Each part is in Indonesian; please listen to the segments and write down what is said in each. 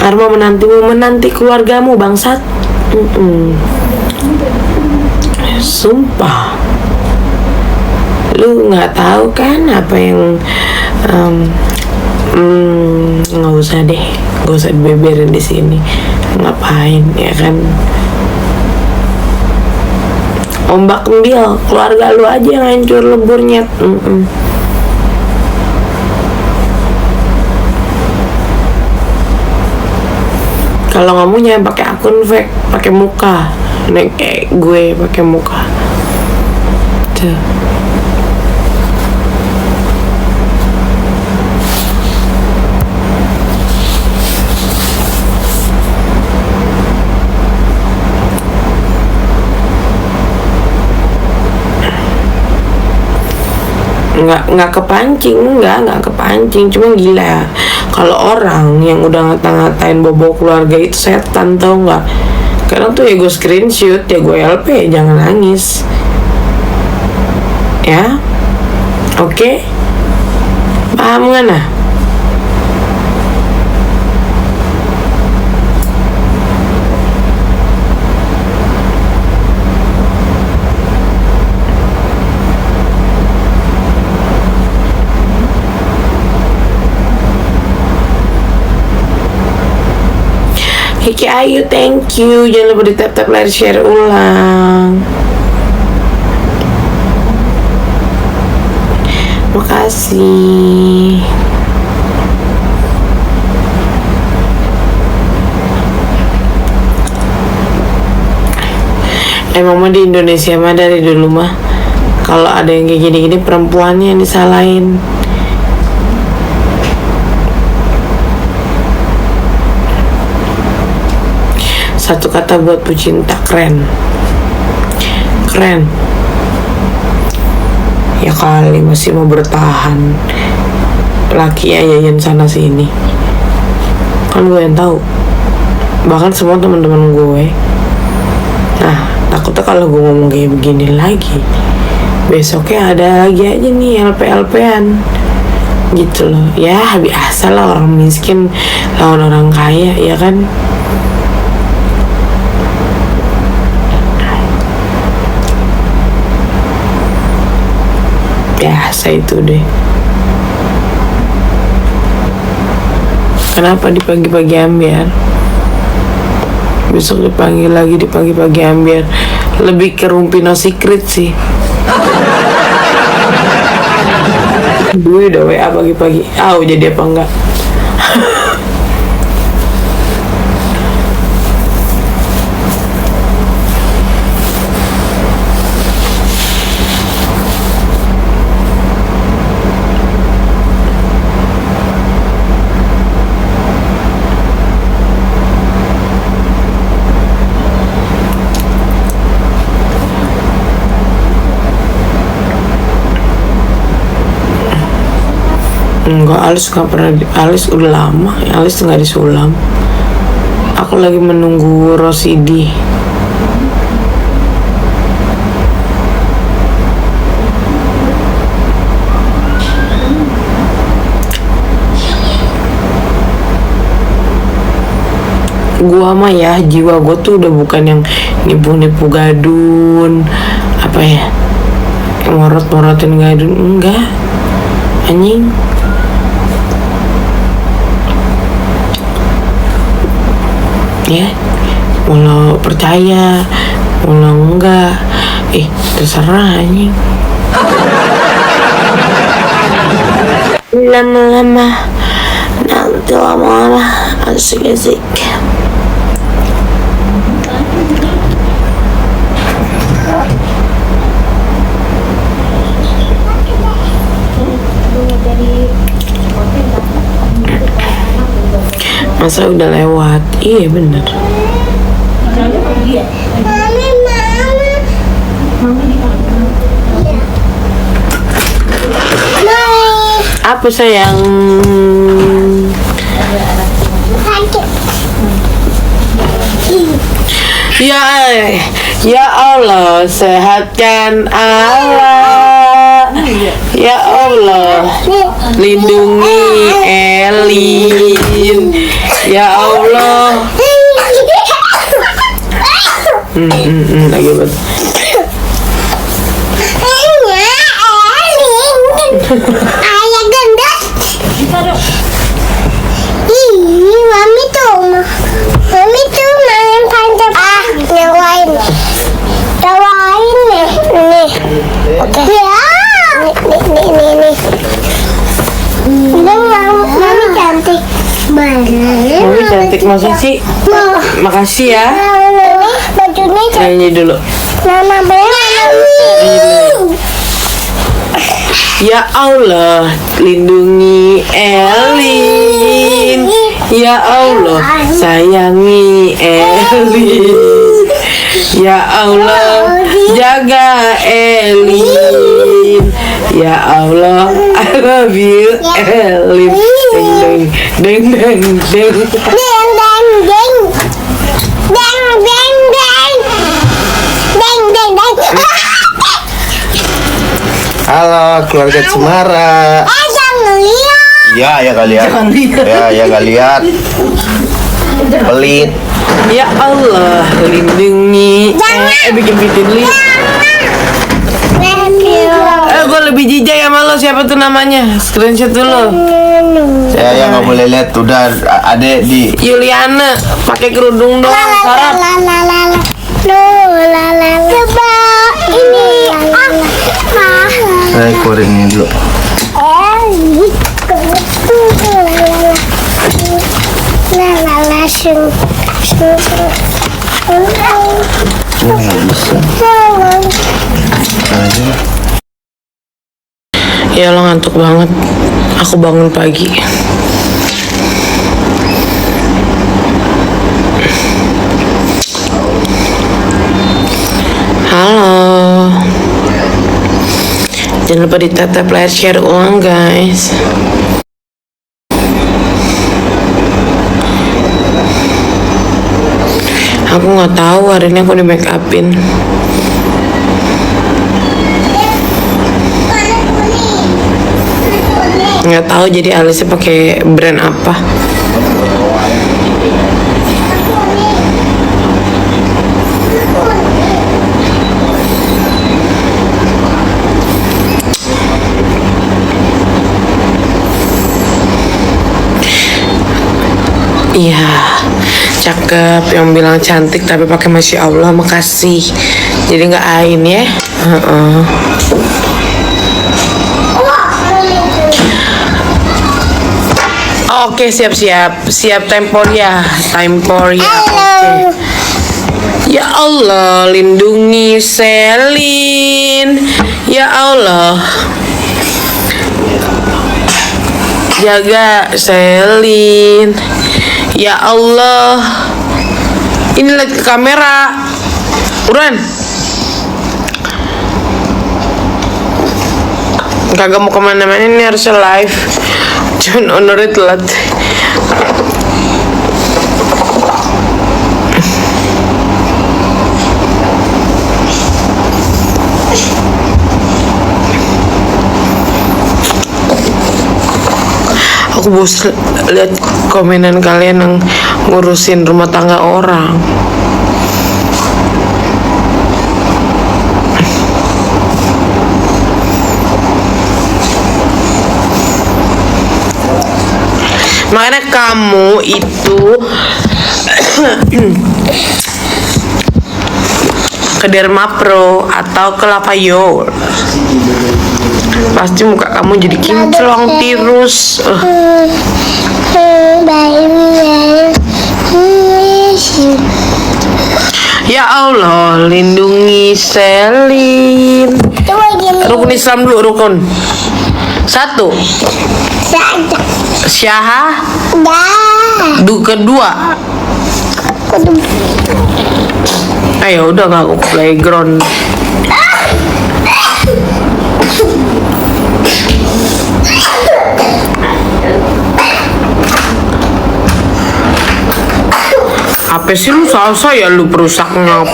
Karma menantimu, menanti keluargamu bangsat. Sumpah. Lu nggak tahu kan apa yang nggak usah deh, nggak usah dibeberin di sini. Ngapain ya kan? Ombak ambil keluarga lu aja yang hancur leburnya. Kalau kamu jangan pakai akun fake, pakai muka. Nek kayak gue pakai muka. Tuh. nggak kepancing, nggak kepancing, cuma gila kalau orang yang udah ngata-ngatain bobo keluarga itu setan, tau nggak? Kadang tuh ya gue screenshot, ya gue LP, jangan nangis ya, oke? Paham nggak nah? Kiki Ayu, thank you. Jangan lupa di tap-tap like, share ulang. Makasih. Emang mah di Indonesia mah dari dulu mah kalau ada yang kayak gini-gini perempuannya yang disalahin. Satu kata buat pecinta, keren. Keren. Ya kali masih mau bertahan. Laki yayan sana sini. Kan gue yang tahu. Bahkan semua teman-teman gue. Nah, takutnya kalau gue ngomong kayak begini lagi, besoknya ada lagi aja nih LP-LPan. Gitu loh. Ya biasa lah, orang miskin lawan orang kaya, ya kan? Biasa itu deh. Kenapa di pagi-pagi ambiar? Besok dipanggil lagi di pagi-pagi ambiar. Lebih ke Rumpi No Secret sih. Gue udah WA pagi-pagi. Jadi apa enggak? Enggak, alis gak pernah, alis udah lama, alis nggak disulam. Aku lagi menunggu Rosidi. Gua mah ya, jiwa gua tuh udah bukan yang nipu-nipu gadun, apa ya, yang morot-morotin gadun, enggak, anjing. Ya, walau percaya, walau enggak, terserah anjing. Lama-lama, nanti lama-lama asik-asik. Masa udah lewat? Iya bener. Apa sayang? Ya Allah, sehatkan Allah. Ya Allah, lindungi Elin. Ya Ya Allah. Lagi bet. Ayah gendut. Ih, mami tuh main panjang. Yang lain. Yang lain nih. Nih. Oke. Ya. Nih. Ini mami cantik. Mami cantik masa sih? Makasih ya. Bajunya Nyanyi dulu. Mama Ya Allah, lindungi Elin. Ya Allah, sayangi Elin. Ya Allah, jaga Elin. Ya Allah, I love you Elin. Deng deng deng. Halo keluarga Cemara. jangan lihat. Ya kali lihat. Jangan lihat. Ya kali lihat. Pelit. Ya Allah, lindungi. Bikin li. Gue lebih jijai sama lo. Siapa tuh namanya? Screenshot dulu. Saya nggak boleh lihat. Udah adek di. Yuliana pakai kerudung doang. Sarap. Coba ini Saya keluarin ini dulu. Ya nggak bisa. Aja. Ya lo ngantuk banget. Aku bangun pagi. Halo. Jangan lupa ditetap, like, share ulang guys. Aku nggak tahu hari ini aku di make upin. Nggak tahu jadi alisnya pakai brand apa. Iya, cakep. Yang bilang cantik tapi pakai masya Allah, makasih. Jadi nggak ain ya. Oke, siap Temporia. Oke. Ya Allah, lindungi Selin. Ya Allah, jaga Selin. Ya Allah, ini lihat ke kamera. Uran, kagak mau kemana-mana, ini harusnya live. Jangan honornya telat. Aku bosan lihat komenan kalian yang ngurusin rumah tangga orang. Makanya kamu itu ke Dermapro atau ke Lavayol, pasti muka kamu jadi kinclong tirus. Ya Allah, lindungi Selin. Rukun Islam dulu, rukun. 1. Syaha. Kedua. Ayo udah nggak playground. Apa sih lu salsa ya lu perusaknya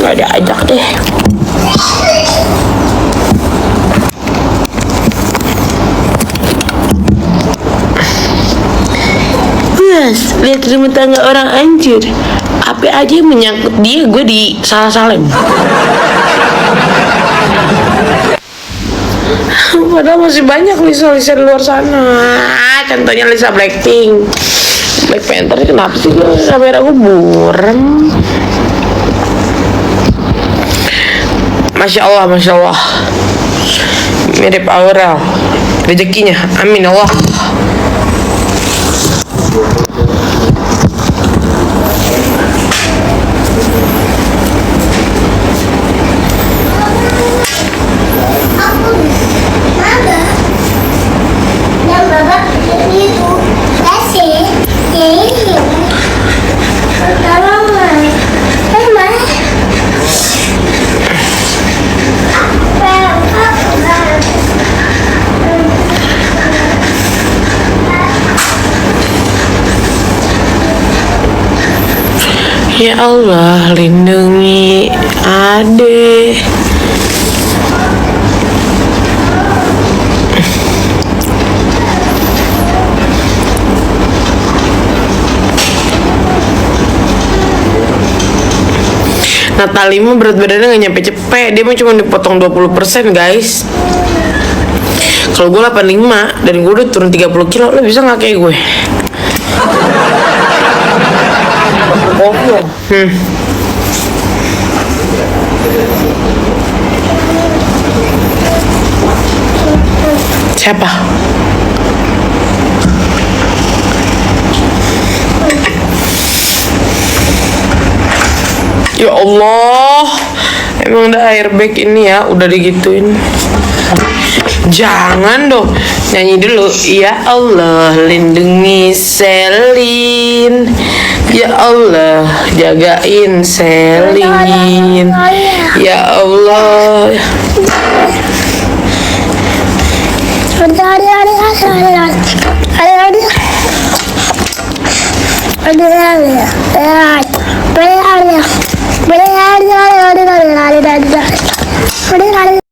nggak diajak deh. lihat rumah tangga orang anjir. Apa aja yang menyangkut dia, gue di salah-salahin. Padahal masih banyak Lisa-Lisa di luar sana. Contohnya Lisa Blackpink, Black Panther. Kenapa sih kamera gue buram? Masya Allah, Masya Allah. Mirip Aurel. Rezekinya, amin Allah. Ya Allah, lindungi Ade. Natali mah berat badannya gak nyampe cepet. Dia mah cuma dipotong 20% guys. Kalau gue 85 dan gue udah turun 30 kilo, lo bisa gak kayak gue? Siapa? Ya Allah, emang ada airbag ini ya, udah digituin. Jangan dong, nyanyi dulu. Ya Allah, lindungi Selin. Ya Allah, jagain Selin. Ya Allah. Ada